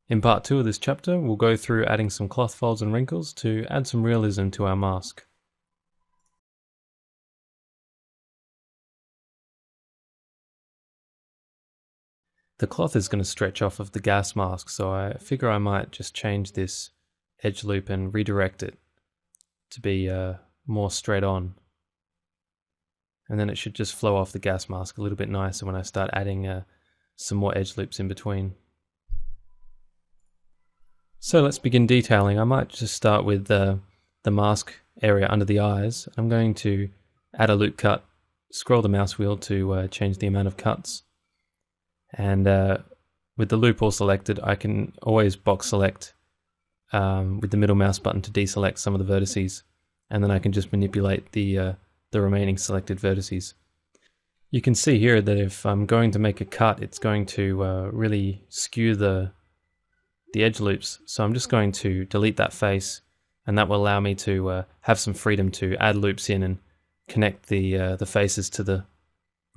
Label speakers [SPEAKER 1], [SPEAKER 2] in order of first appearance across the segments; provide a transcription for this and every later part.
[SPEAKER 1] In part 2 of this chapter, we'll go through adding some cloth folds and wrinkles to add some realism to our mask. The cloth is going to stretch off of the gas mask, so I figure I might just change this edge loop and redirect it to be more straight on. And then it should just flow off the gas mask a little bit nicer when I start adding some more edge loops in between. So let's begin detailing. I might just start with the mask area under the eyes. I'm going to add a loop cut, scroll the mouse wheel to change the amount of cuts. And with the loop all selected, I can always box select with the middle mouse button to deselect some of the vertices. And then I can just manipulate the remaining selected vertices. You can see here that if I'm going to make a cut, it's going to really skew the edge loops. So I'm just going to delete that face, and that will allow me to have some freedom to add loops in and connect the faces to the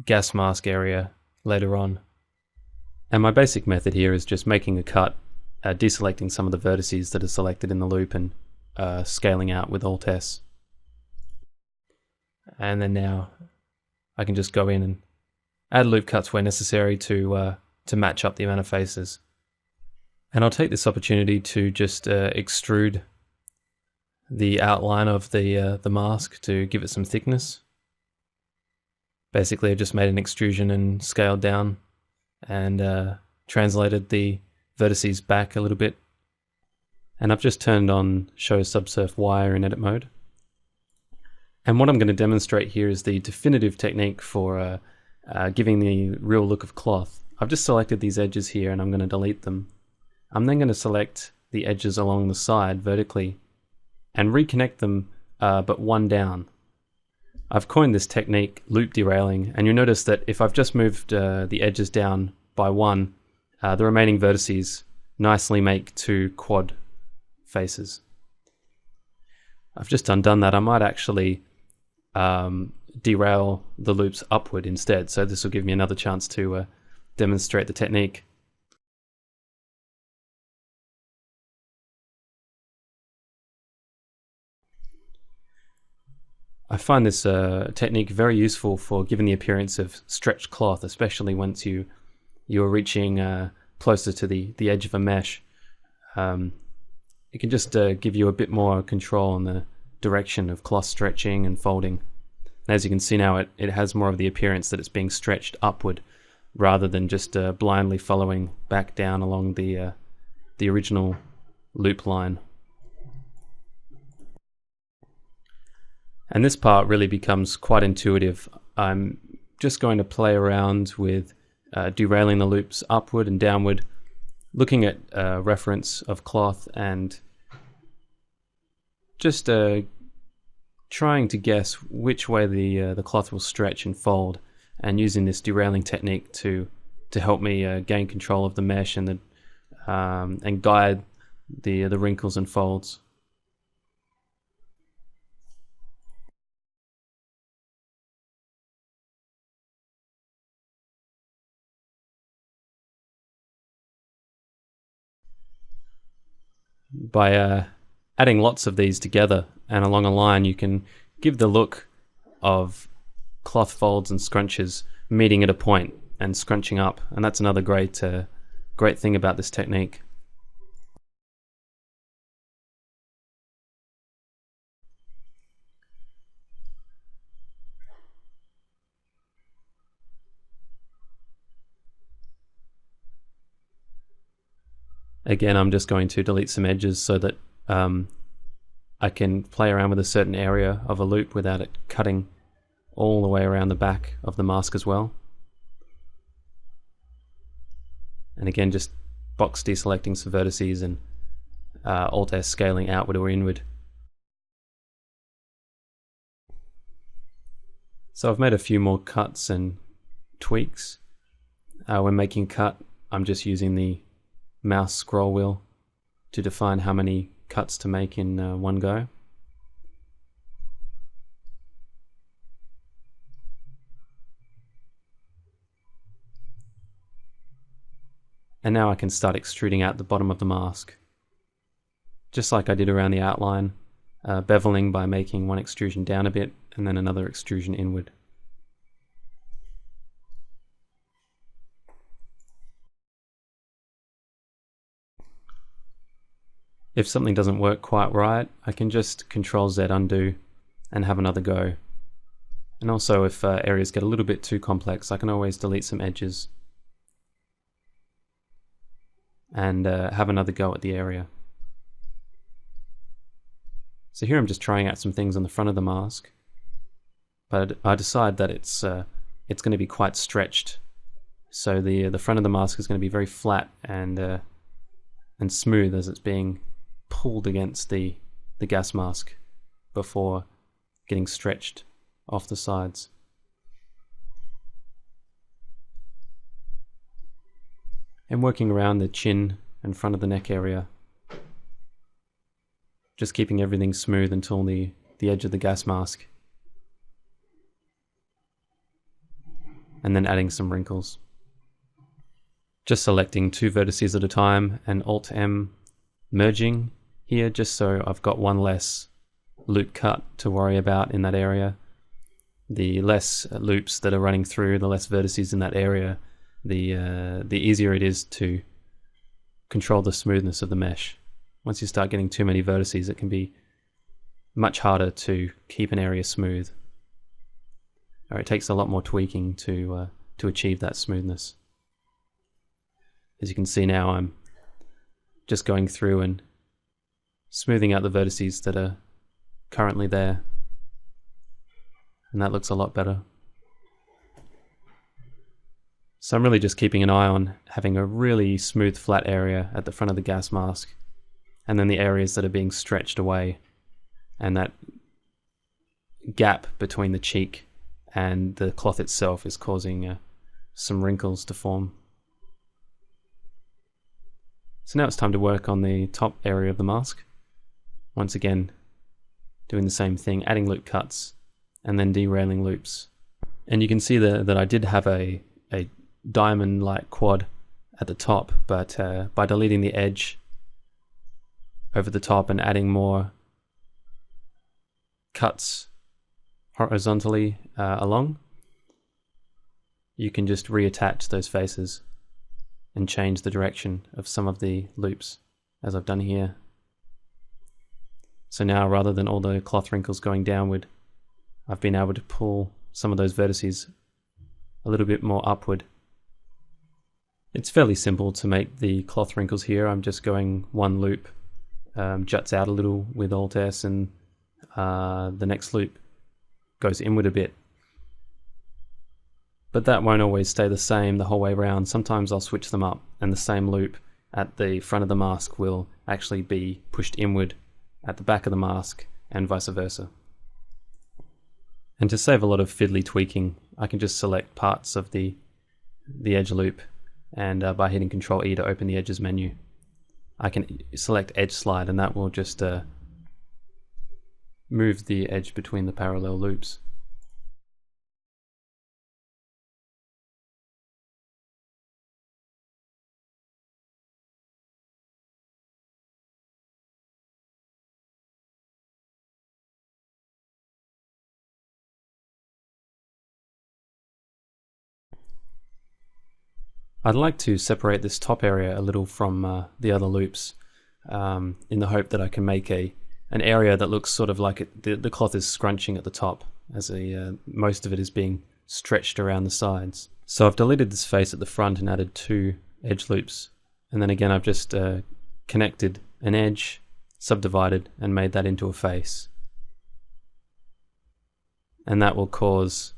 [SPEAKER 1] gas mask area later on. And my basic method here is just making a cut, deselecting some of the vertices that are selected in the loop and scaling out with Alt S. And then now I can just go in and add loop cuts where necessary to match up the amount of faces. And I'll take this opportunity to just extrude the outline of the mask to give it some thickness. Basically, I've just made an extrusion and scaled down and translated the vertices back a little bit. And I've just turned on Show Subsurf Wire in edit mode. And what I'm going to demonstrate here is the definitive technique for giving the real look of cloth. I've just selected these edges here and I'm going to delete them. I'm then going to select the edges along the side vertically and reconnect them but one down. I've coined this technique loop derailing, and you'll notice that if I've just moved the edges down by one, the remaining vertices nicely make two quad faces. I've just undone that. I might actually derail the loops upward instead, so this will give me another chance to demonstrate the technique. I find this technique very useful for giving the appearance of stretched cloth, especially once you're reaching closer to the edge of a mesh. It can just give you a bit more control on the direction of cloth stretching and folding. And as you can see now, it has more of the appearance that it's being stretched upward rather than just blindly following back down along the original loop line. And this part really becomes quite intuitive. I'm just going to play around with derailing the loops upward and downward, looking at reference of cloth and just trying to guess which way the cloth will stretch and fold, and using this derailing technique to help me gain control of the mesh and guide the wrinkles and folds. By adding lots of these together and along a line, you can give the look of cloth folds and scrunches meeting at a point and scrunching up, and that's another great thing about this technique. Again, I'm just going to delete some edges so that I can play around with a certain area of a loop without it cutting all the way around the back of the mask as well. And again, just box deselecting some vertices and Alt S scaling outward or inward. So I've made a few more cuts and tweaks. When making a cut, I'm just using the mouse scroll wheel to define how many cuts to make in one go. And now I can start extruding out the bottom of the mask. Just like I did around the outline, beveling by making one extrusion down a bit and then another extrusion inward. If something doesn't work quite right, I can just Control Z undo and have another go. And also if areas get a little bit too complex, I can always delete some edges and have another go at the area. So here I'm just trying out some things on the front of the mask, but I decide that it's going to be quite stretched. So the front of the mask is going to be very flat and smooth as it's being pulled against the gas mask before getting stretched off the sides. And working around the chin and front of the neck area, just keeping everything smooth until the edge of the gas mask, and then adding some wrinkles. Just selecting 2 vertices at a time and Alt-M merging here, just so I've got one less loop cut to worry about in that area. The less loops that are running through, the less vertices in that area, the easier it is to control the smoothness of the mesh. Once you start getting too many vertices, it can be much harder to keep an area smooth. Or it takes a lot more tweaking to achieve that smoothness. As you can see now, I'm just going through and smoothing out the vertices that are currently there. And that looks a lot better. So I'm really just keeping an eye on having a really smooth flat area at the front of the gas mask, and then the areas that are being stretched away, and that gap between the cheek and the cloth itself is causing some wrinkles to form. So now it's time to work on the top area of the mask. Once again, doing the same thing, adding loop cuts and then derailing loops. And you can see that I did have a diamond-like quad at the top, but by deleting the edge over the top and adding more cuts horizontally along, you can just reattach those faces and change the direction of some of the loops, as I've done here. So now, rather than all the cloth wrinkles going downward, I've been able to pull some of those vertices a little bit more upward. It's fairly simple to make the cloth wrinkles here. I'm just going one loop, juts out a little with Alt-S, and the next loop goes inward a bit. But that won't always stay the same the whole way around. Sometimes I'll switch them up, and the same loop at the front of the mask will actually be pushed inward at the back of the mask, and vice versa. And to save a lot of fiddly tweaking, I can just select parts of the edge loop, and by hitting Control E to open the edges menu, I can select edge slide, and that will just move the edge between the parallel loops. I'd like to separate this top area a little from the other loops, in the hope that I can make an area that looks sort of like the cloth is scrunching at the top, as most of it is being stretched around the sides. So I've deleted this face at the front and added 2 edge loops, and then again I've just connected an edge, subdivided, and made that into a face. And that will cause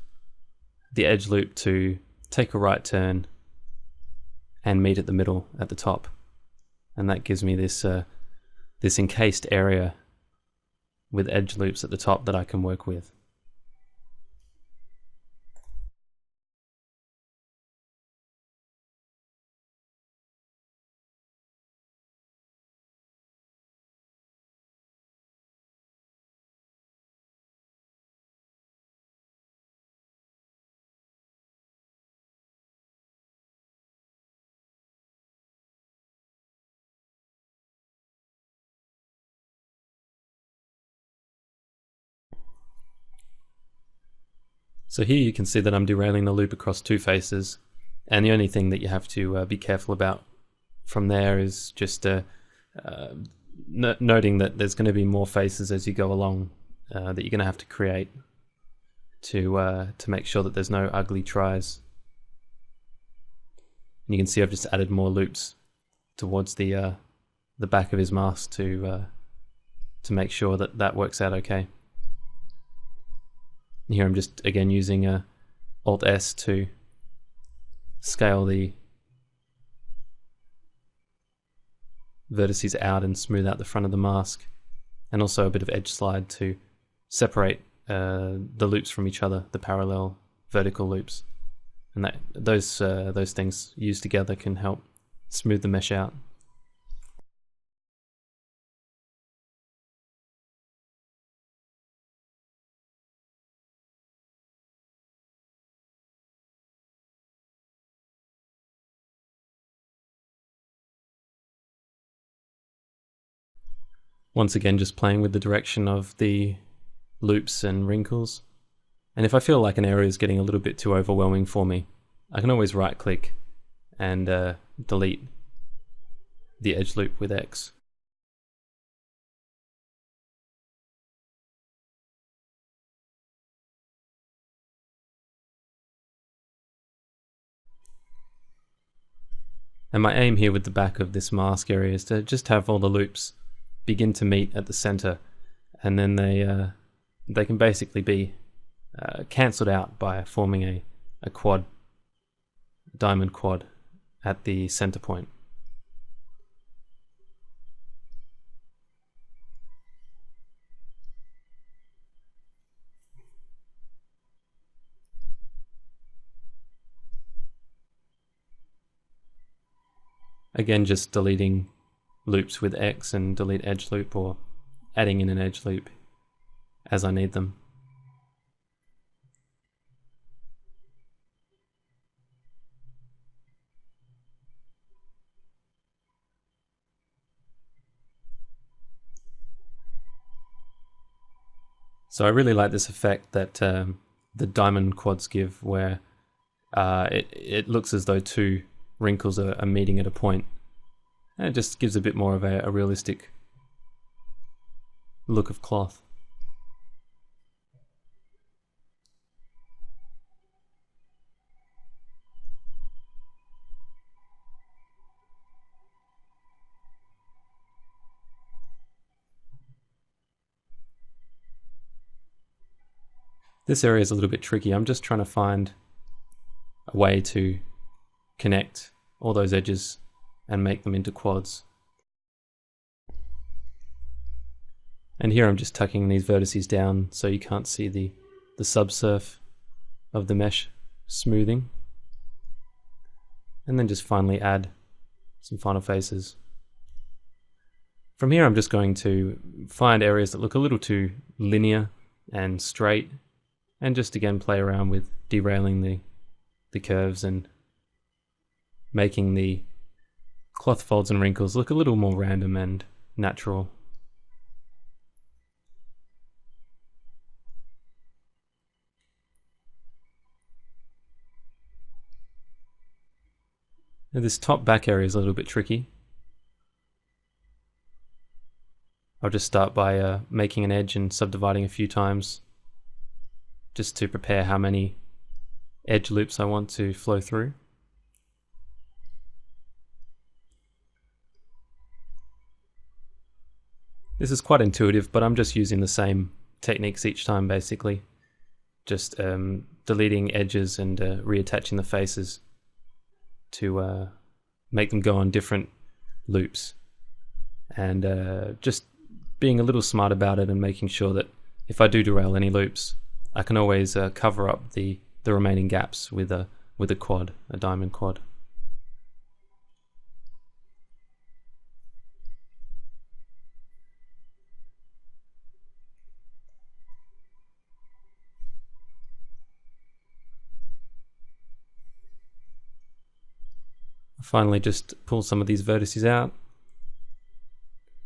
[SPEAKER 1] the edge loop to take a right turn and meet at the middle at the top, and that gives me this this encased area with edge loops at the top that I can work with. So here you can see that I'm derailing the loop across 2 faces, and the only thing that you have to be careful about from there is just noting that there's going to be more faces as you go along that you're going to have to create to make sure that there's no ugly tries. And you can see I've just added more loops towards the back of his mask to make sure that that works out okay. And here I'm just again using Alt S to scale the vertices out and smooth out the front of the mask, and also a bit of edge slide to separate the loops from each other, the parallel vertical loops, and that those things used together can help smooth the mesh out. Once again, just playing with the direction of the loops and wrinkles. And if I feel like an area is getting a little bit too overwhelming for me, I can always right click and delete the edge loop with X. And my aim here with the back of this mask area is to just have all the loops begin to meet at the center, and then they can basically be cancelled out by forming a quad, diamond quad at the center point. Again, just deleting loops with X and delete edge loop, or adding in an edge loop as I need them. So I really like this effect that the diamond quads give, where it looks as though 2 wrinkles are meeting at a point. And it just gives a bit more of a realistic look of cloth. This area is a little bit tricky. I'm just trying to find a way to connect all those edges and make them into quads. And here I'm just tucking these vertices down so you can't see the subsurf of the mesh smoothing. And then just finally add some final faces. From here I'm just going to find areas that look a little too linear and straight, and just again play around with derailing the curves and making the cloth folds and wrinkles look a little more random and natural. Now this top back area is a little bit tricky. I'll just start by making an edge and subdividing a few times, just to prepare how many edge loops I want to flow through. This is quite intuitive, but I'm just using the same techniques each time basically. Just deleting edges and reattaching the faces to make them go on different loops. And just being a little smart about it and making sure that if I do derail any loops, I can always cover up the remaining gaps with a quad, a diamond quad. Finally, just pull some of these vertices out.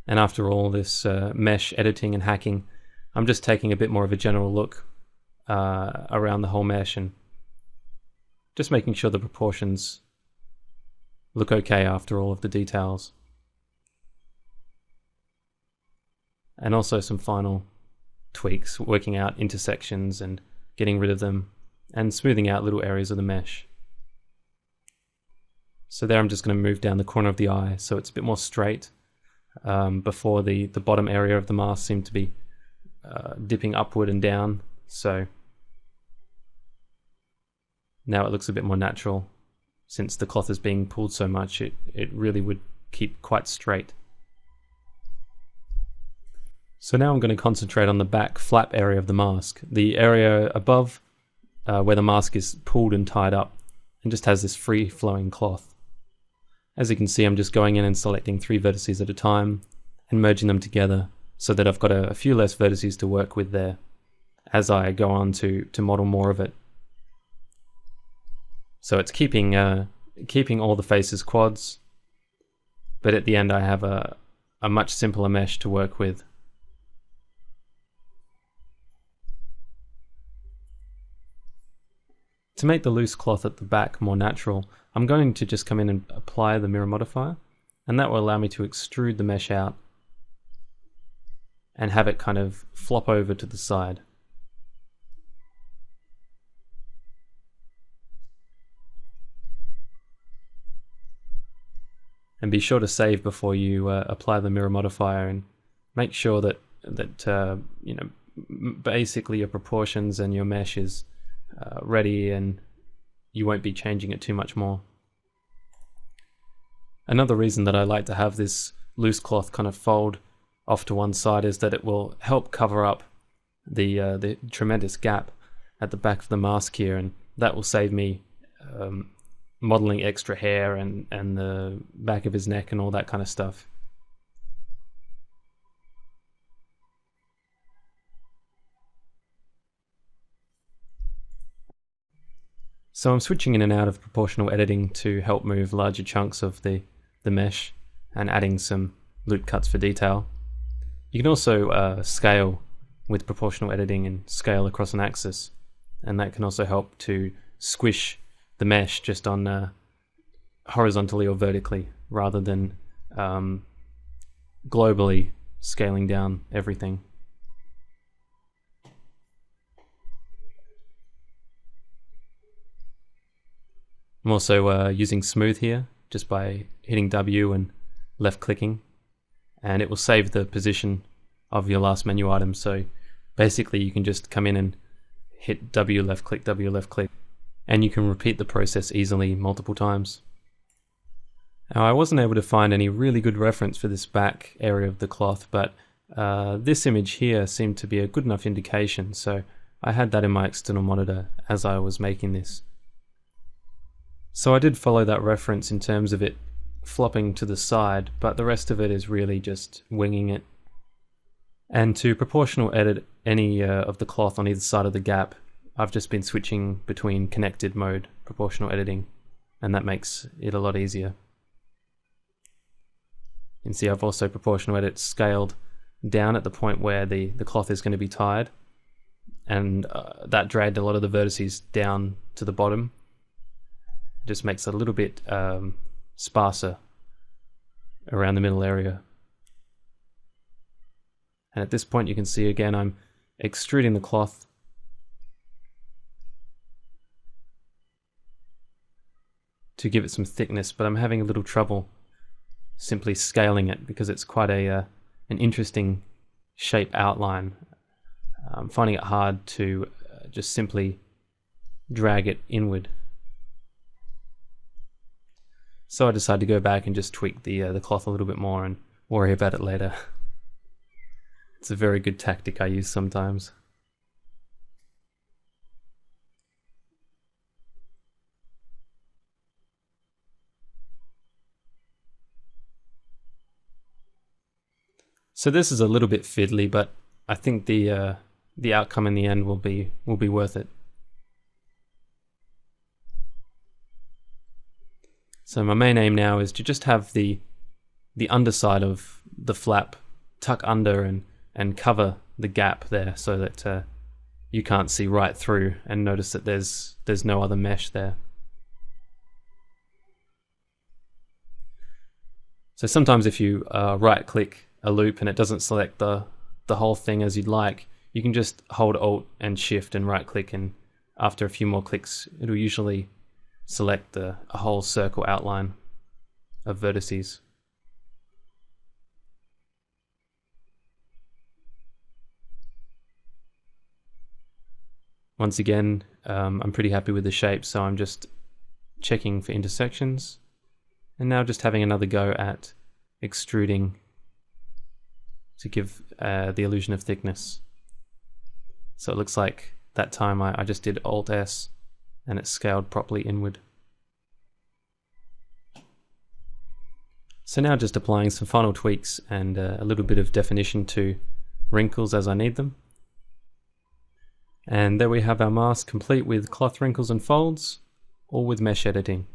[SPEAKER 1] And after all this mesh editing and hacking, I'm just taking a bit more of a general look around the whole mesh, and just making sure the proportions look okay after all of the details. And also some final tweaks, working out intersections and getting rid of them, and smoothing out little areas of the mesh. So there I'm just going to move down the corner of the eye so it's a bit more straight. Before the bottom area of the mask seemed to be dipping upward and down, so now it looks a bit more natural. Since the cloth is being pulled so much, it really would keep quite straight. So now I'm going to concentrate on the back flap area of the mask, the area above where the mask is pulled and tied up and just has this free flowing cloth. As you can see, I'm just going in and selecting 3 vertices at a time and merging them together so that I've got a few less vertices to work with there as I go on to model more of it. So it's keeping all the faces quads, but at the end I have a much simpler mesh to work with. To make the loose cloth at the back more natural, I'm going to just come in and apply the mirror modifier, and that will allow me to extrude the mesh out and have it kind of flop over to the side. And be sure to save before you apply the mirror modifier, and make sure that you know, basically your proportions and your mesh is ready and you won't be changing it too much more. Another reason that I like to have this loose cloth kind of fold off to one side is that it will help cover up the tremendous gap at the back of the mask here, and that will save me modeling extra hair and the back of his neck and all that kind of stuff. So I'm switching in and out of proportional editing to help move larger chunks of the mesh and adding some loop cuts for detail. You can also scale with proportional editing and scale across an axis, and that can also help to squish the mesh just on horizontally or vertically rather than globally scaling down everything. I'm also using smooth here just by hitting W and left clicking, and it will save the position of your last menu item. So basically you can just come in and hit W left click, and you can repeat the process easily multiple times. Now I wasn't able to find any really good reference for this back area of the cloth, but this image here seemed to be a good enough indication, so I had that in my external monitor as I was making this. So I did follow that reference in terms of it flopping to the side, but the rest of it is really just winging it. And to proportional edit any of the cloth on either side of the gap, I've just been switching between connected mode proportional editing, and that makes it a lot easier. You can see I've also proportional edit scaled down at the point where the cloth is going to be tied, and that dragged a lot of the vertices down to the bottom. Just makes it a little bit sparser around the middle area. And at this point you can see again I'm extruding the cloth to give it some thickness, but I'm having a little trouble simply scaling it because it's quite an interesting shape outline. I'm finding it hard to just simply drag it inward. So I decided to go back and just tweak the cloth a little bit more and worry about it later. It's a very good tactic I use sometimes. So this is a little bit fiddly, but I think the outcome in the end will be worth it. So my main aim now is to just have the underside of the flap tuck under and cover the gap there, so that you can't see right through and notice that there's no other mesh there. So sometimes if you right click a loop and it doesn't select the whole thing as you'd like, you can just hold Alt and Shift and right click, and after a few more clicks it'll usually select a whole circle outline of vertices. Once again, I'm pretty happy with the shape, so I'm just checking for intersections, and now just having another go at extruding to give the illusion of thickness. So it looks like that time I just did Alt S and it scaled properly inward. So now just applying some final tweaks and a little bit of definition to wrinkles as I need them. And there we have our mask complete with cloth wrinkles and folds, all with mesh editing.